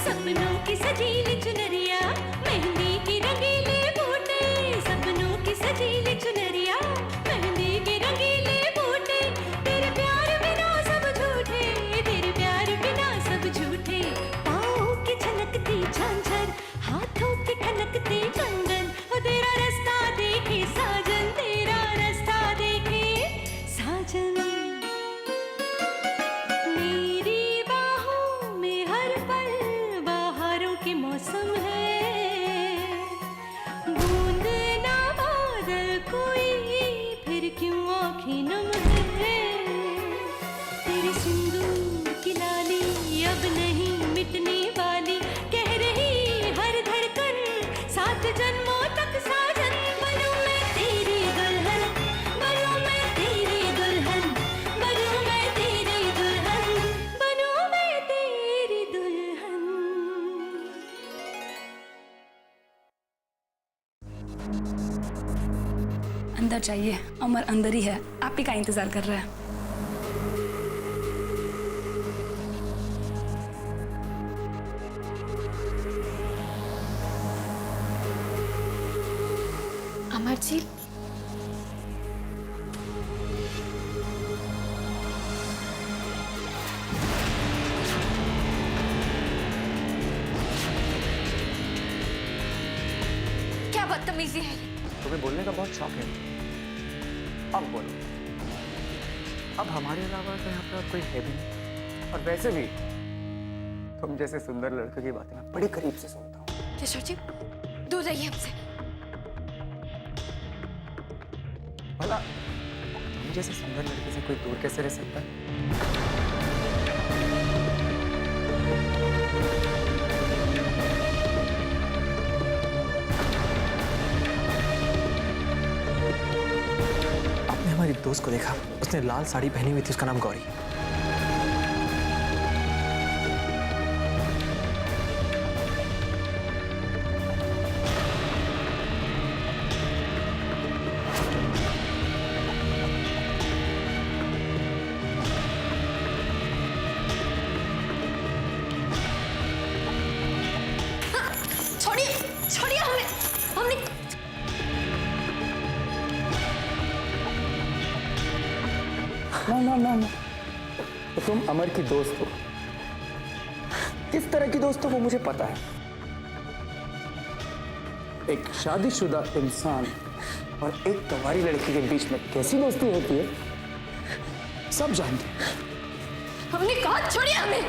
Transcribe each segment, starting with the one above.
सपनों की सजीली चुनरिया, मेहंदी की रंगीले बूटे, सपनों की सजीली चुनरिया, मेहंदी की रंगीले बूटे, तेरे प्यार बिना सब झूठे, तेरे प्यार बिना सब झूठे, पाँव की छलकती झांझर, हाथों की खनकती कंगन, ओ तेरा रास्ता देखे साजन, तेरा रास्ता देखे साजन। मेरी बाहों में हर पल बहारों के मौसम है, बूंद ना बादल कोई फिर क्यों आँखें नम है, तेरे सिंदूर की लाली अब नहीं मिटने वाली, कह रही हर धड़कन 7 जन्मों तक साजन। बनूं मैं तेरी दुल्हन, बनूं मैं तेरी दुल्हन, बनूं मैं तेरी दुल्हन, बनूं मैं तेरी दुल्हन। अंदर जाइए, अमर अंदर ही है, आप ही का इंतजार कर रहा है। अमर जी, क्या बदतमीजी है ये? तुम्हें बोलने का बहुत शौक है, अब बोलो। अब हमारे अलावा तो यहाँ पे और कोई है भी नहीं, और वैसे भी तुम जैसे सुंदर लड़के की बातें मैं बड़ी करीब से सुनता हूँ। केशव जी, दूर रहिए हमसे। भला तुम जैसे सुंदर लड़के से कोई दूर कैसे रह सकता है? आपने हमारी दोस्त को देखा, उसने लाल साड़ी पहनी हुई थी, उसका नाम गौरी। छोड़िए, छोड़िए हमें, हमने ना, तो तुम अमर की दोस्त हो। किस तरह की दोस्त हो वो मुझे पता है। एक शादीशुदा इंसान और एक कुंवारी लड़की के बीच में कैसी दोस्ती होती है सब जानते हैं। हमने कहा छोड़िए हमें,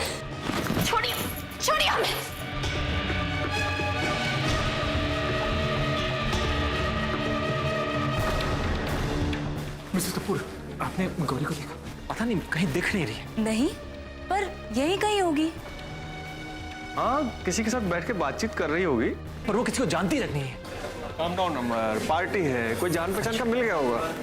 छोड़िए, छोड़िए हमें। मिसेस कपूर, आपने गौरी को देखा? पता नहीं, कहीं दिख नहीं रही है। नहीं, पर यही कहीं होगी। हाँ, किसी के साथ बैठ के बातचीत कर रही होगी। पर वो किसी को जानती रखनी है। काम डाउन अमर, पार्टी है, कोई जान पहचान का मिल गया होगा।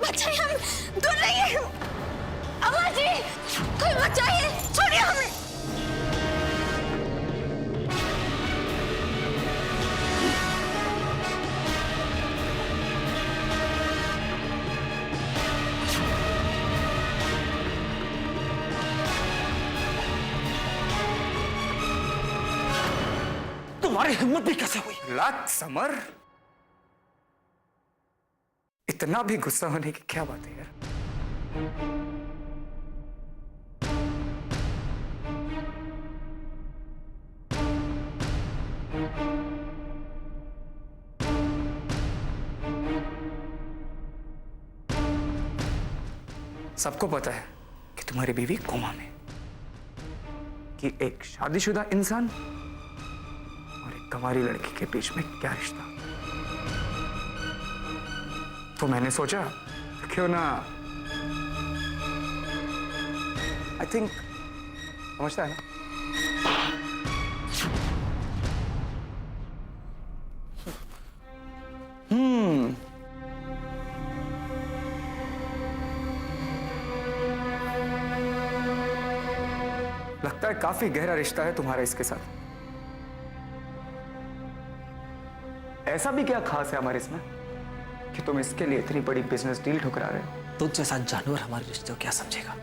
बचाइए हमें, दूर रहिए। अमर जी, कोई बचाइए, छोड़िए हमें। तुम्हारी हिम्मत भी कैसे हुई? लात समर, इतना भी गुस्सा होने की क्या बात है यार? सबको पता है कि तुम्हारी बीवी कोमा में, कि एक शादीशुदा इंसान और एक कुंवारी लड़की के बीच में क्या रिश्ता। तो मैंने सोचा क्यों ना, आई थिंक समझता है ना। लगता है काफी गहरा रिश्ता है तुम्हारा इसके साथ। ऐसा भी क्या खास है हमारे इसमें कि तुम इसके लिए इतनी बड़ी बिजनेस डील ठुकरा रहे हो? तुझ जैसा जानवर हमारे रिश्ते को क्या समझेगा?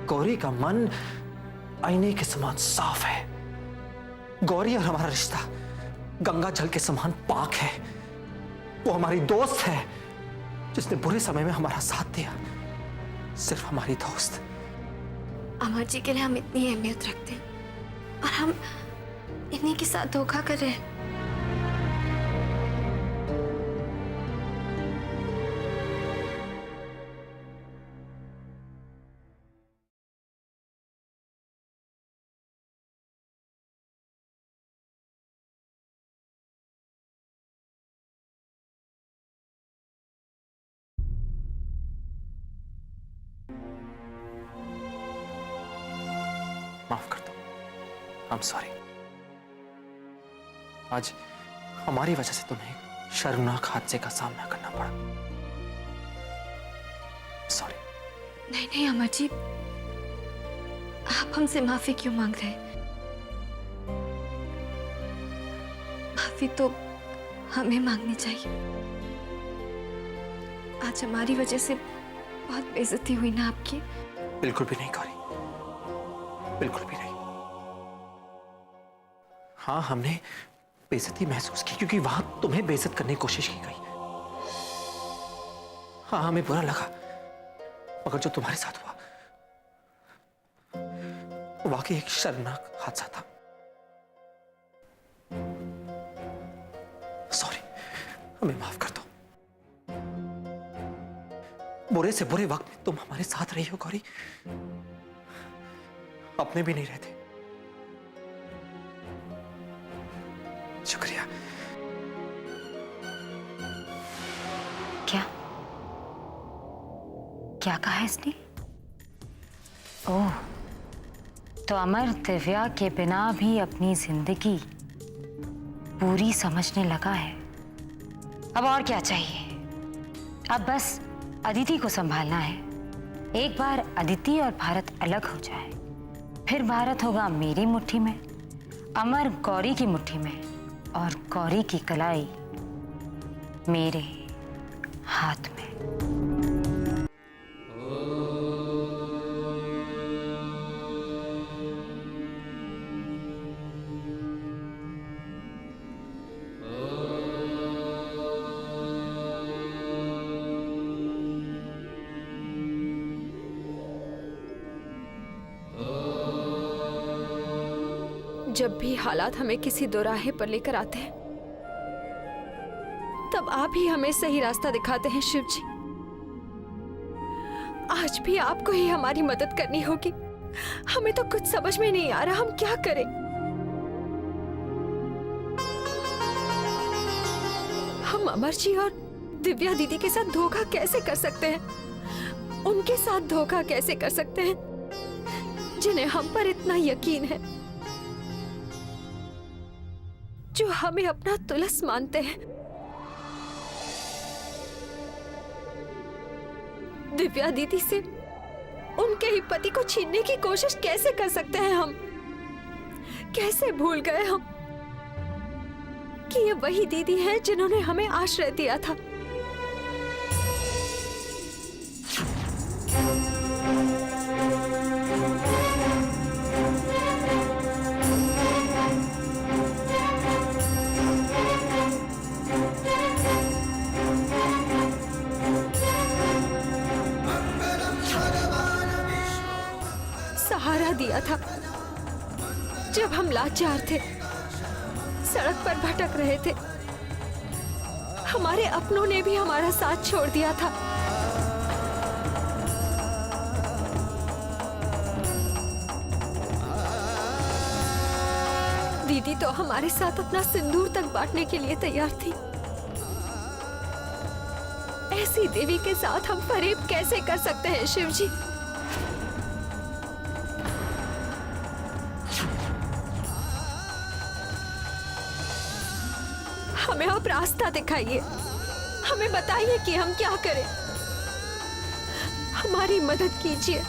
गौरी का मन आईने के समान साफ है। गौरी और हमारा रिश्ता गंगा जल के समान पाक है। वो हमारी दोस्त है जिसने बुरे समय में हमारा साथ दिया। सिर्फ हमारी दोस्त। अमर जी के लिए हम इतनी अहमियत रखते हैं और हम इन्हीं के साथ धोखा कर रहे हैं। माफ कर दो। I'm sorry। आज हमारी वजह से तुम्हें एक शर्मनाक हादसे का सामना करना पड़ा। सॉरी। नहीं नहीं अमर जी, आप हमसे माफी क्यों मांग रहे हैं? माफी तो हमें मांगनी चाहिए। आज हमारी वजह से बहुत बेइज्जती हुई ना आपकी। बिल्कुल भी नहीं गौरी, बिल्कुल भी नहीं। हाँ, हमने बेइज्जती महसूस की क्योंकि वहां तुम्हें बेइज्जत करने की कोशिश की गई। हाँ, हमें बुरा लगा, मगर जो तुम्हारे साथ हुआ वो वाकई एक शर्मनाक हादसा था। सॉरी, हमें माफ कर दो। बुरे से बुरे वक्त में तुम हमारे साथ रही हो गौरी, अपने भी नहीं रहते। शुक्रिया। क्या क्या कहा है इसने? ओह, तो अमर दिव्या के बिना भी अपनी जिंदगी पूरी समझने लगा है। अब और क्या चाहिए? अब बस अदिति को संभालना है। एक बार अदिति और भारत अलग हो जाए, फिर भारत होगा मेरी मुट्ठी में, अमर गौरी की मुट्ठी में, और गौरी की कलाई मेरे हाथ में। जब भी हालात हमें किसी दोराहे पर लेकर आते हैं, तब आप ही हमें सही रास्ता दिखाते हैं शिव जी। आज भी आपको ही हमारी मदद करनी होगी। हमें तो कुछ समझ में नहीं आ रहा, हम क्या करें। हम अमर जी और दिव्या दीदी के साथ धोखा कैसे कर सकते हैं? उनके साथ धोखा कैसे कर सकते हैं जिन्हें हम पर इतना यकीन है, जो हमें अपना तुलस मानते हैं। दिव्या दीदी से उनके ही पति को छीनने की कोशिश कैसे कर सकते हैं हम? कैसे भूल गए हम कि ये वही दीदी है जिन्होंने हमें आश्रय दिया था। सहारा दिया था जब हम लाचार थे, सड़क पर भटक रहे थे। हमारे अपनों ने भी हमारा साथ छोड़ दिया था। दीदी तो हमारे साथ अपना सिंदूर तक बांटने के लिए तैयार थी। ऐसी देवी के साथ हम फरेब कैसे कर सकते हैं शिव जी? हमें आप रास्ता दिखाइए, हमें बताइए कि हम क्या करें, हमारी मदद कीजिए।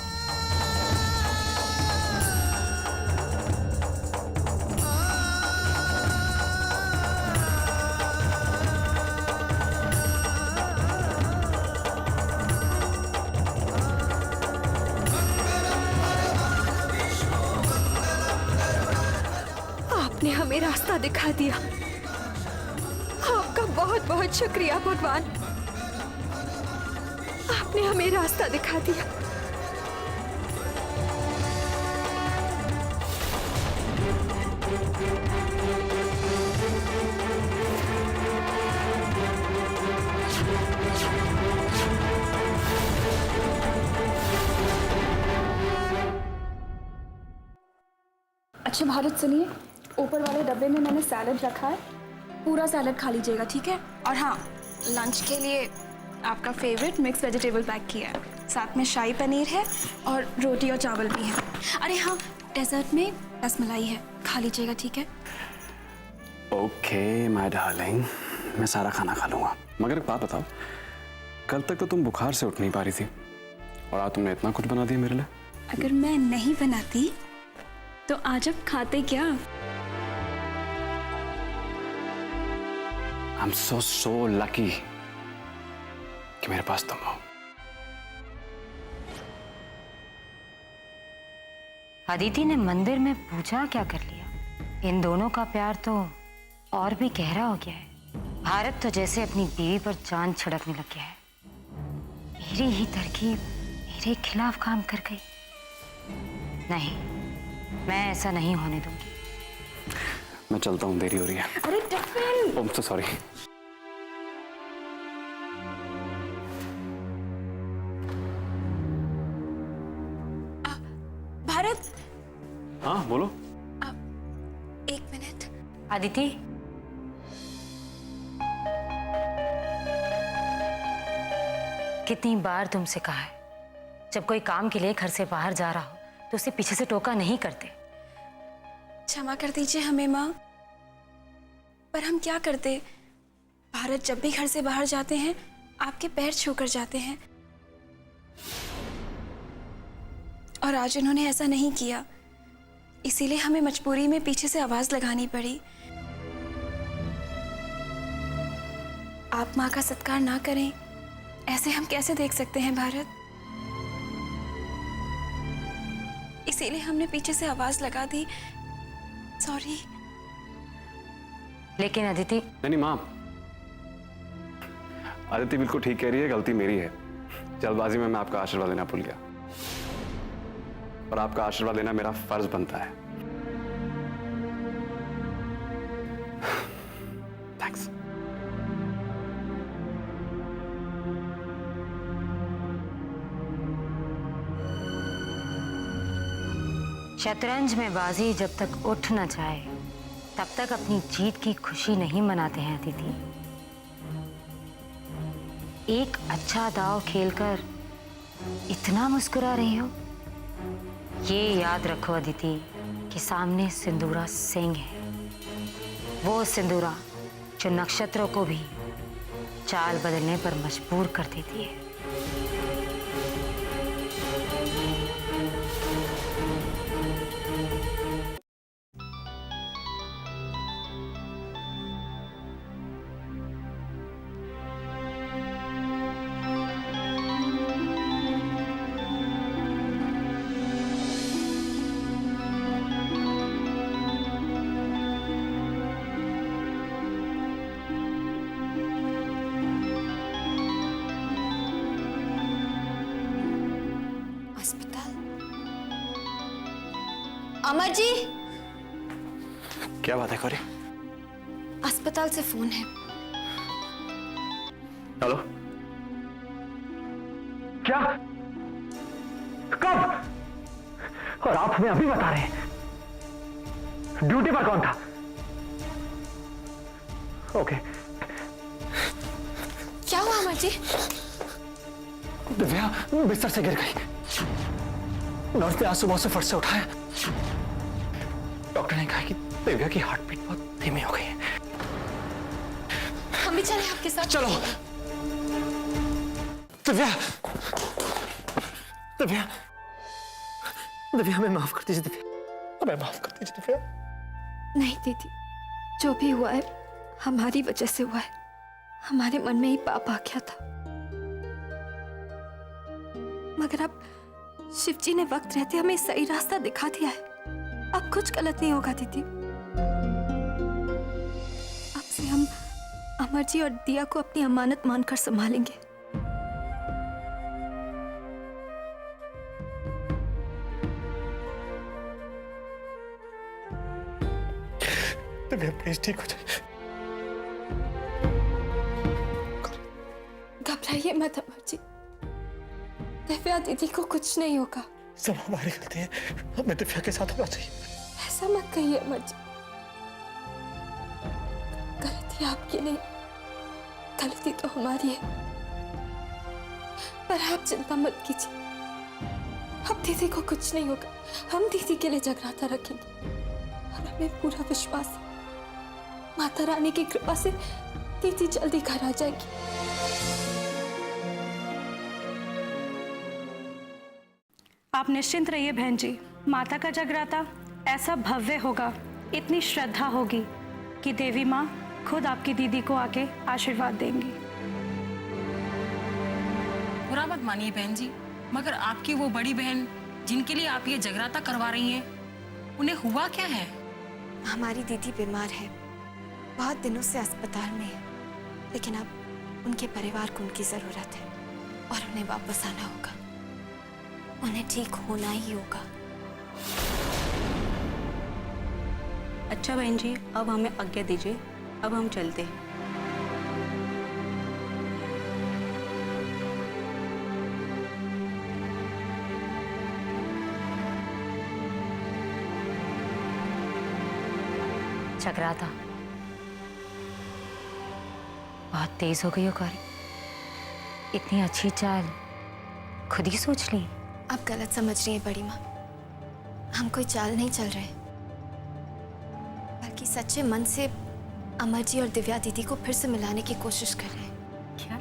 आपने हमें रास्ता दिखा दिया, आपका बहुत बहुत शुक्रिया भगवान। आपने हमें रास्ता दिखा दिया। अच्छा भारत सुनिए, ऊपर वाले डब्बे में मैंने सैलड रखा है, पूरा सैलड खा लीजिएगा, ठीक है? और हाँ, लंच के लिए आपका फेवरेट मिक्स वेजिटेबल पैक किया है, साथ में शाही पनीर है और रोटी और चावल भी है। अरे हाँ, डेजर्ट में रसमलाई है, खा लीजिएगा, ठीक है? ओके माय डार्लिंग, मैं सारा खाना खा लूंगा। मगर एक बात बताओ, कल तक तो तुम बुखार से उठ नहीं पा रही थी और आज तुमने इतना कुछ बना दिया मेरे लिए। अगर मैं नहीं बनाती तो आज आप खाते क्या? I'm so lucky कि मेरे पास तुम हो। अदिति ने मंदिर में पूजा क्या कर लिया? इन दोनों का प्यार तो और भी गहरा हो गया है। भारत तो जैसे अपनी बीवी पर जान छिड़कने लग गया है। मेरी ही तरकीब मेरे खिलाफ काम कर गई। नहीं, मैं ऐसा नहीं होने दूंगी। मैं चलता हूँ, देरी हो रही है। अरे tiffin! I'm so sorry। Bharat, हाँ बोलो। एक मिनट। अदिति, कितनी बार तुमसे कहा है, जब कोई काम के लिए घर से बाहर जा रहा हो तो उसे पीछे से टोका नहीं करते। क्षमा कर दीजिए हमें माँ, पर हम क्या करते? भारत जब भी घर से बाहर जाते हैं आपके पैर छूकर जाते हैं, और आज उन्होंने ऐसा नहीं किया, इसीलिए हमें मजबूरी में पीछे से आवाज लगानी पड़ी। आप माँ का सत्कार ना करें, ऐसे हम कैसे देख सकते हैं भारत? इसीलिए हमने पीछे से आवाज लगा दी। सॉरी। लेकिन अदिति, नहीं माँ, अदिति बिल्कुल ठीक कह रही है, गलती मेरी है। जल्दबाजी में मैं आपका आशीर्वाद लेना भूल गया, और आपका आशीर्वाद लेना मेरा फर्ज बनता है। थैंक्स। शतरंज में बाजी जब तक उठ न जाए तब तक अपनी जीत की खुशी नहीं मनाते हैं अदिति। एक अच्छा दांव खेलकर इतना मुस्कुरा रही हो, ये याद रखो अदिति कि सामने सिंदूरा सिंह है। वो सिंदूरा जो नक्षत्रों को भी चाल बदलने पर मजबूर कर देती है। अमर जी, क्या बात है गौरी? अस्पताल से फोन है। हेलो? क्या? कब? और आप हमें अभी बता रहे हैं? ड्यूटी पर कौन था? ओके। क्या हुआ अमर जी? दिव्या बिस्तर से गिर गई। नर्स ने आज सुबह से फट से उठाया। डॉक्टर ने कहा कि दिव्या की हार्ट बीट बहुत धीमी हो गई है। हम भी चले आपके साथ। चलो। दिव्या, दिव्या, दिव्या हमें माफ कर दीजिए। दिव्या हमें माफ कर दीजिए। दिव्या नहीं दीदी, जो भी हुआ है हमारी वजह से हुआ है। हमारे मन में ही पाप आ गया था, मगर अब शिव जी ने वक्त रहते हमें सही रास्ता दिखा दिया है। अब कुछ गलत नहीं होगा दीदी। अब से हम अमर जी और दिया को अपनी अमानत मानकर संभालेंगे। दिव्या प्लीज ठीक हो जाए। घबराइए मत अमर जी, दिव्या दीदी को कुछ नहीं होगा। सब हमारी गलती है, हमें दिव्या के साथ होना चाहिए। ऐसा मत कहिए अमर जी, गलती आपकी नहीं, गलती तो हमारी है। पर आप चिंता मत कीजिए, अब दीदी को कुछ नहीं होगा। हम दीदी के लिए जगराता रखेंगे और हमें पूरा विश्वास है माता रानी की कृपा से दीदी जल्दी घर आ जाएगी। आप निश्चिंत रहिए बहन जी, माता का जगराता ऐसा भव्य होगा, इतनी श्रद्धा होगी कि देवी माँ खुद आपकी दीदी को आके आशीर्वाद देंगी। बुरा मत मानिए बहन जी, मगर आपकी वो बड़ी बहन जिनके लिए आप ये जगराता करवा रही हैं, उन्हें हुआ क्या है? हमारी दीदी बीमार है, बहुत दिनों से अस्पताल में है, लेकिन अब उनके परिवार को उनकी जरूरत है और उन्हें वापस आना होगा। उन्हें ठीक होना ही होगा। अच्छा बहन जी, अब हमें आज्ञा दीजिए, अब हम चलते हैं। जगराता बहुत तेज हो गई हो गौरी, इतनी अच्छी चाल खुद ही सोच ली। आप गलत समझ रही हैं बड़ी माँ, हम कोई चाल नहीं चल रहे, बल्कि सच्चे मन से अमर जी और दिव्या दीदी को फिर से मिलाने की कोशिश कर रहे हैं। क्या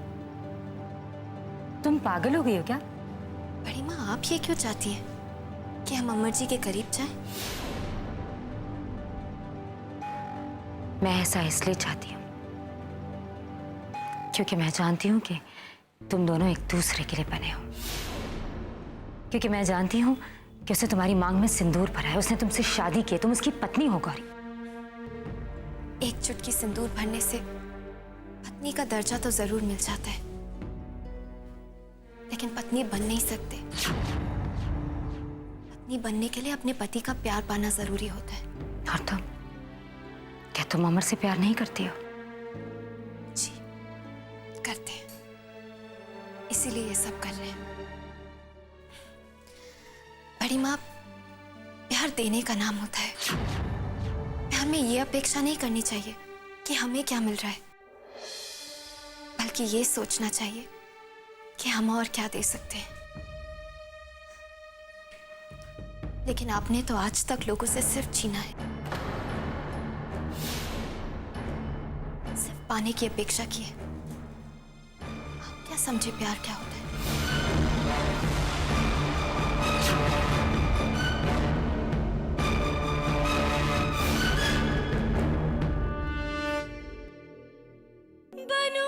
तुम पागल हो गई हो क्या? बड़ी माँ, आप ये क्यों चाहती हैं कि हम अमर जी के करीब जाएं? मैं ऐसा इसलिए चाहती हूँ क्योंकि मैं जानती हूँ कि तुम दोनों एक दूसरे के लिए बने हो, क्योंकि मैं जानती हूँ कि उसने तुम्हारी मांग में सिंदूर भरा है, उसने तुमसे शादी की, तुम उसकी पत्नी हो गौरी। एक चुटकी सिंदूर भरने से पत्नी का दर्जा तो जरूर मिल जाता है, लेकिन पत्नी बन नहीं सकते। पत्नी बनने के लिए अपने पति का प्यार पाना जरूरी होता है। और तुम, क्या तुम अमर से प्यार नहीं करती हो? जी करते हैं, इसीलिए ये सब कर रहे हैं। बड़ी माँ, प्यार देने का नाम होता है। प्यार में ये अपेक्षा नहीं करनी चाहिए कि हमें क्या मिल रहा है, बल्कि ये सोचना चाहिए कि हम और क्या दे सकते हैं। लेकिन आपने तो आज तक लोगों से सिर्फ छीना है, सिर्फ पाने की अपेक्षा की है। आप क्या समझे प्यार क्या होता है? बनूं